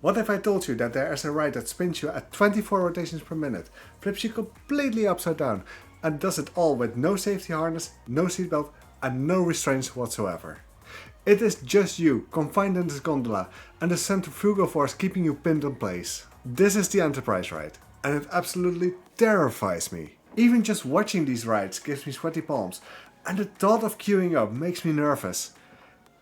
What if I told you that there is a ride that spins you at 24 rotations per minute, flips you completely upside down, and does it all with no safety harness, no seatbelt, and no restraints whatsoever? It is just you, confined in this gondola, and the centrifugal force keeping you pinned in place. This is the Enterprise ride, and it absolutely terrifies me. Even just watching these rides gives me sweaty palms, and the thought of queuing up makes me nervous.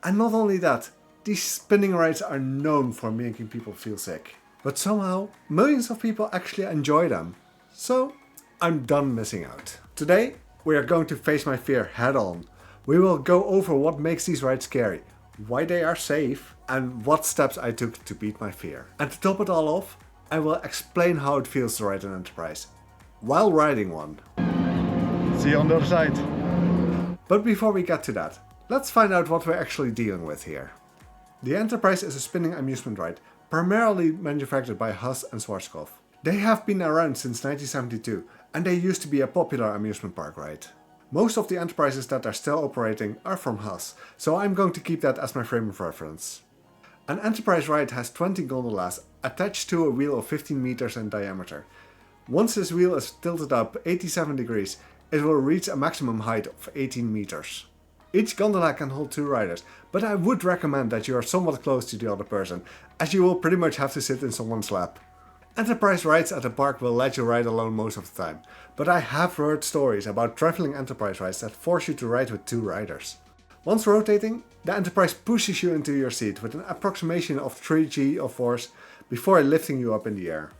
And not only that, these spinning rides are known for making people feel sick. But somehow, millions of people actually enjoy them. So, I'm done missing out. Today, we are going to face my fear head on. We will go over what makes these rides scary, why they are safe, and what steps I took to beat my fear. And to top it all off, I will explain how it feels to ride an Enterprise, while riding one. See you on the other side. But before we get to that, let's find out what we're actually dealing with here. The Enterprise is a spinning amusement ride, primarily manufactured by HUSS and Schwarzkopf. They have been around since 1972, and they used to be a popular amusement park ride. Most of the Enterprises that are still operating are from HUSS, so I'm going to keep that as my frame of reference. An Enterprise ride has 20 gondolas attached to a wheel of 15 meters in diameter. Once this wheel is tilted up 87 degrees, it will reach a maximum height of 18 meters. Each gondola can hold 2 riders, but I would recommend that you are somewhat close to the other person, as you will pretty much have to sit in someone's lap. Enterprise rides at the park will let you ride alone most of the time, but I have heard stories about traveling Enterprise rides that force you to ride with 2 riders. Once rotating, the Enterprise pushes you into your seat with an approximation of 3g of force before lifting you up in the air.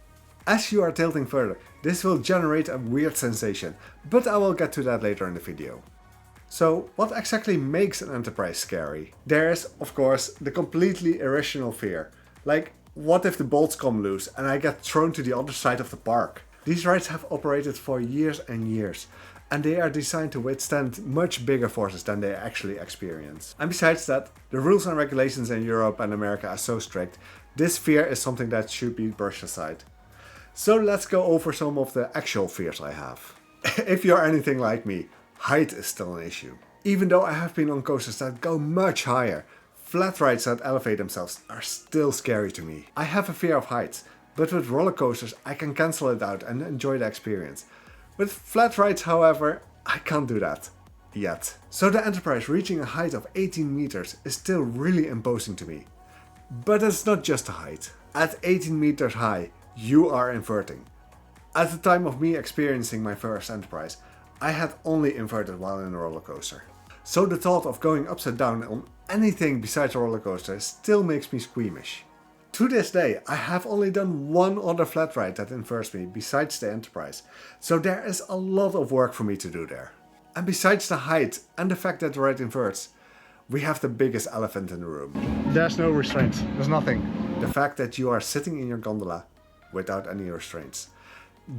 As you are tilting further, this will generate a weird sensation, but I will get to that later in the video. So, what exactly makes an Enterprise scary? There is, of course, the completely irrational fear. Like, what if the bolts come loose and I get thrown to the other side of the park? These rides have operated for years and years, and they are designed to withstand much bigger forces than they actually experience. And besides that, the rules and regulations in Europe and America are so strict, this fear is something that should be brushed aside. So let's go over some of the actual fears I have. If you're anything like me, height is still an issue. Even though I have been on coasters that go much higher, flat rides that elevate themselves are still scary to me. I have a fear of heights, but with roller coasters I can cancel it out and enjoy the experience. With flat rides, however, I can't do that. Yet. So the Enterprise reaching a height of 18 meters is still really imposing to me. But it's not just the height. At 18 meters high, you are inverting. At the time of me experiencing my first Enterprise, I had only inverted while in a roller coaster. So the thought of going upside down on anything besides a roller coaster still makes me squeamish. To this day, I have only done one other flat ride that inverts me besides the Enterprise, so there is a lot of work for me to do there. And besides the height and the fact that the ride inverts, we have the biggest elephant in the room. There's no restraints. There's nothing. The fact that you are sitting in your gondola without any restraints.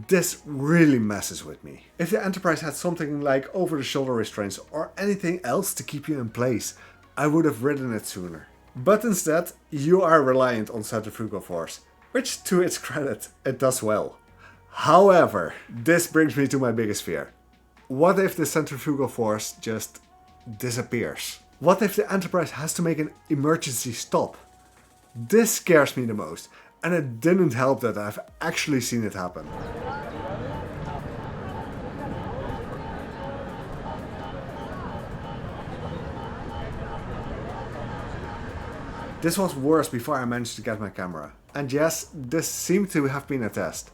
This really messes with me. If the Enterprise had something like over-the-shoulder restraints or anything else to keep you in place, I would have ridden it sooner. But instead, you are reliant on centrifugal force, which to its credit, it does well. However, this brings me to my biggest fear. What if the centrifugal force just disappears? What if the Enterprise has to make an emergency stop? This scares me the most. And it didn't help that I've actually seen it happen. This was worse before I managed to get my camera. And yes, this seemed to have been a test.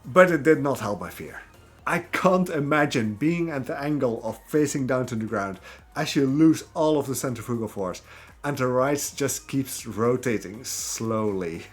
But it did not help my fear. I can't imagine being at the angle of facing down to the ground as you lose all of the centrifugal force and the ride just keeps rotating slowly.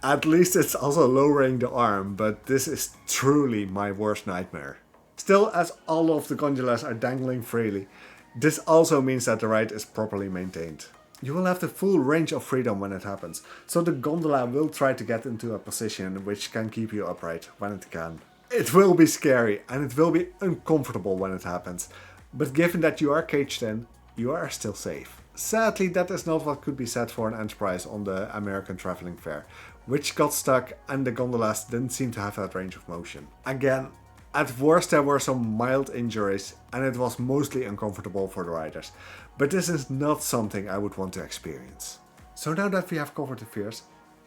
At least it's also lowering the arm, but this is truly my worst nightmare. Still, as all of the gondolas are dangling freely, this also means that the ride is properly maintained. You will have the full range of freedom when it happens, so the gondola will try to get into a position which can keep you upright when it can. It will be scary and it will be uncomfortable when it happens, but given that you are caged in, you are still safe. Sadly, that is not what could be said for an Enterprise on the American traveling fair, which got stuck and the gondolas didn't seem to have that range of motion. Again, at worst there were some mild injuries and it was mostly uncomfortable for the riders, but this is not something I would want to experience. So now that we have covered the fears,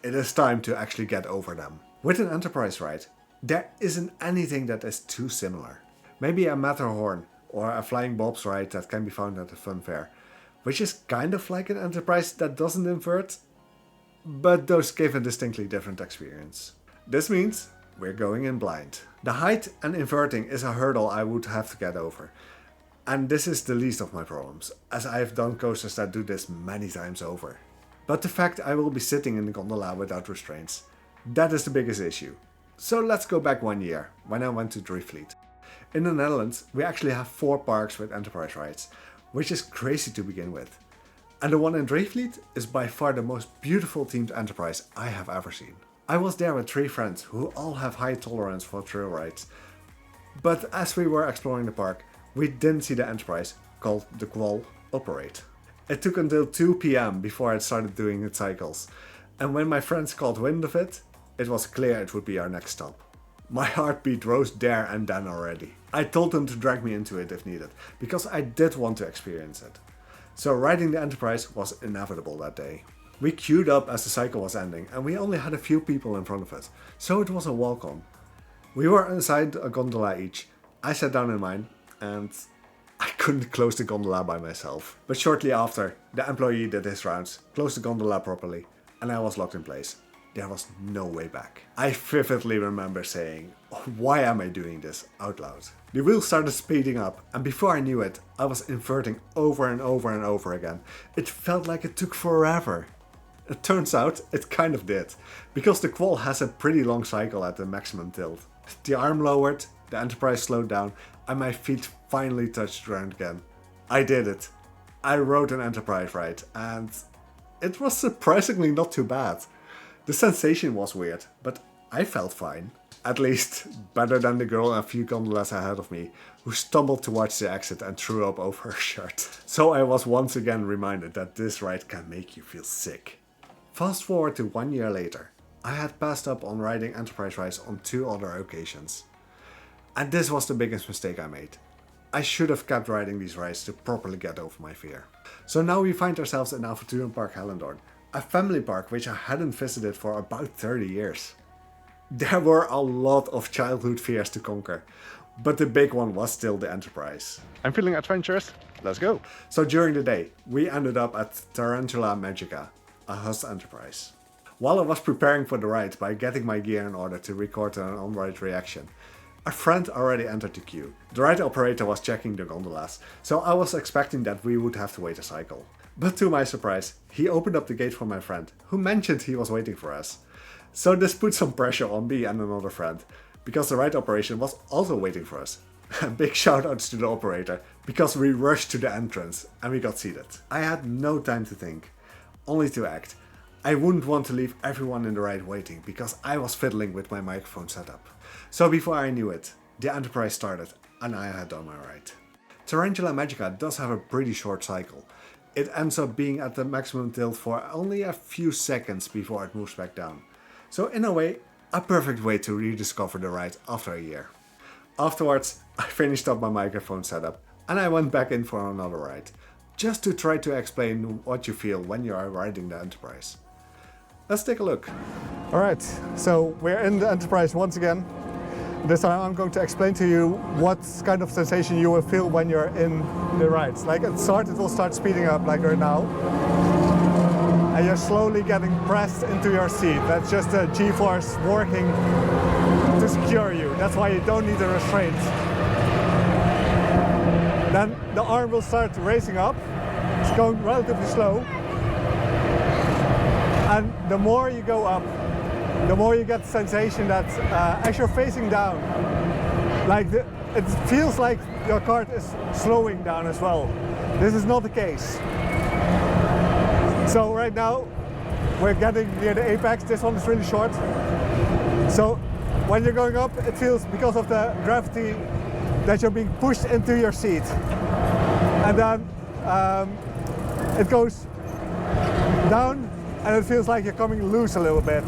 it is time to actually get over them. With an Enterprise ride, there isn't anything that is too similar. Maybe a Matterhorn or a Flying Bob's ride that can be found at a fun fair, which is kind of like an Enterprise that doesn't invert, but those give a distinctly different experience. This means we're going in blind. The height and inverting is a hurdle I would have to get over. And this is the least of my problems, as I have done coasters that do this many times over. But the fact I will be sitting in the gondola without restraints, that is the biggest issue. So let's go back 1 year, when I went to Drievliet. In the Netherlands, we actually have 4 parks with Enterprise rides, which is crazy to begin with. And the one in Drievliet is by far the most beautiful themed Enterprise I have ever seen. I was there with 3 friends who all have high tolerance for trail rides. But as we were exploring the park, we didn't see the Enterprise, called the Kwal, operate. It took until 2 PM before it started doing its cycles, and when my friends caught wind of it, it was clear it would be our next stop. My heartbeat rose there and then already. I told them to drag me into it if needed, because I did want to experience it. So riding the Enterprise was inevitable that day. We queued up as the cycle was ending, and we only had a few people in front of it, so it was a walk-on. We were inside a gondola each. I sat down in mine, and I couldn't close the gondola by myself. But shortly after, the employee did his rounds, closed the gondola properly, and I was locked in place. There was no way back. I vividly remember saying, "Why am I doing this?" out loud. The wheels started speeding up, and before I knew it, I was inverting over and over and over again. It felt like it took forever. It turns out it kind of did, because the Kwal has a pretty long cycle at the maximum tilt. The arm lowered, the Enterprise slowed down, and my feet finally touched the ground again. I did it. I rode an Enterprise ride, and it was surprisingly not too bad. The sensation was weird, but I felt fine. At least better than the girl a few gondolas ahead of me, who stumbled towards the exit and threw up over her shirt. So I was once again reminded that this ride can make you feel sick. Fast forward to 1 year later. I had passed up on riding Enterprise rides on 2 other occasions. And this was the biggest mistake I made. I should have kept riding these rides to properly get over my fear. So now we find ourselves in Avonturenpark Hellendoorn, a family park which I hadn't visited for about 30 years. There were a lot of childhood fears to conquer, but the big one was still the Enterprise. I'm feeling adventurous. Let's go. So during the day, we ended up at Tarantula Magica, a HUSS Enterprise. While I was preparing for the ride by getting my gear in order to record an on-ride reaction, a friend already entered the queue. The ride operator was checking the gondolas, so I was expecting that we would have to wait a cycle. But to my surprise, he opened up the gate for my friend, who mentioned he was waiting for us. So this put some pressure on me and another friend, because the ride operation was also waiting for us. Big shout outs to the operator, because we rushed to the entrance and we got seated. I had no time to think, only to act. I wouldn't want to leave everyone in the ride waiting, because I was fiddling with my microphone setup. So before I knew it, the Enterprise started and I had done my ride. Tarantula Magica does have a pretty short cycle. It ends up being at the maximum tilt for only a few seconds before it moves back down. So in a way, a perfect way to rediscover the ride after a year. Afterwards, I finished up my microphone setup and I went back in for another ride, just to try to explain what you feel when you are riding the Enterprise. Let's take a look. Alright, so we're in the Enterprise once again. This time I'm going to explain to you what kind of sensation you will feel when you're in the ride. Like at start, it will start speeding up like right now. And you're slowly getting pressed into your seat. That's just the G-force working to secure you. That's why you don't need a restraint. Then the arm will start racing up. It's going relatively slow. And the more you go up, the more you get the sensation that as you're facing down, it feels like your cart is slowing down as well. This is not the case. So right now, we're getting near the apex. This one is really short. So when you're going up, it feels, because of the gravity, that you're being pushed into your seat. And then it goes down and it feels like you're coming loose a little bit.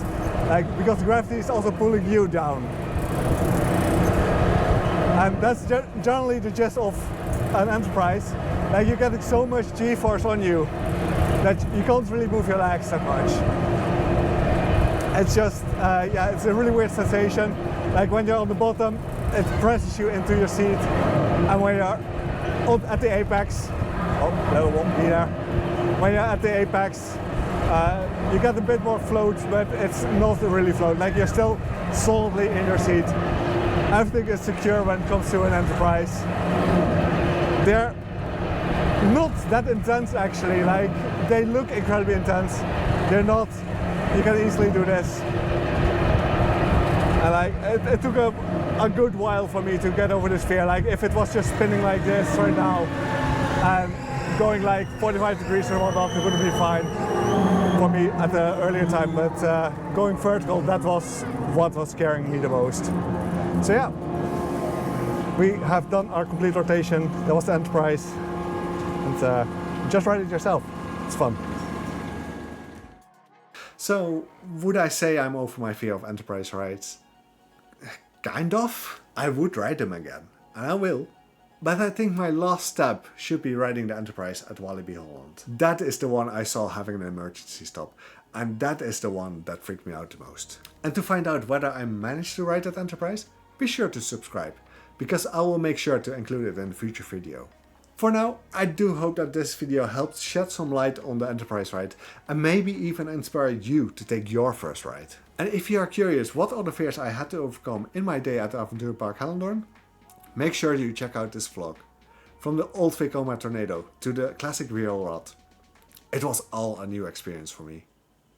Because gravity is also pulling you down. And that's generally the gist of an Enterprise. You're getting so much G-force on you that you can't really move your legs that much. it's just, yeah, it's a really weird sensation. Like when you're on the bottom, it presses you into your seat, and when you're at the apex, oh, that won't be there. When you're at the apex, you get a bit more float, but it's not really float. Like you're still solidly in your seat. Everything is secure when it comes to an Enterprise. They're not that intense actually. Like they look incredibly intense. They're not. You can easily do this. And like it took a good while for me to get over this fear. Like if it was just spinning like this right now and going like 45 degrees or whatnot, it would be fine for me at the earlier time. But going vertical, that was what was scaring me the most. So yeah, we have done our complete rotation. That was the Enterprise, and just ride it yourself. It's fun. So, would I say I'm over my fear of Enterprise rides? Kind of. I would ride them again, and I will. But I think my last step should be riding the Enterprise at Walibi, Holland. That is the one I saw having an emergency stop, and that is the one that freaked me out the most. And to find out whether I managed to ride that Enterprise, be sure to subscribe, because I will make sure to include it in a future video. For now, I do hope that this video helped shed some light on the Enterprise ride and maybe even inspire you to take your first ride. And if you are curious what other fears I had to overcome in my day at the Avonturenpark Hellendoorn, make sure you check out this vlog. From the old Vekoma tornado to the classic wheel rod. It was all a new experience for me.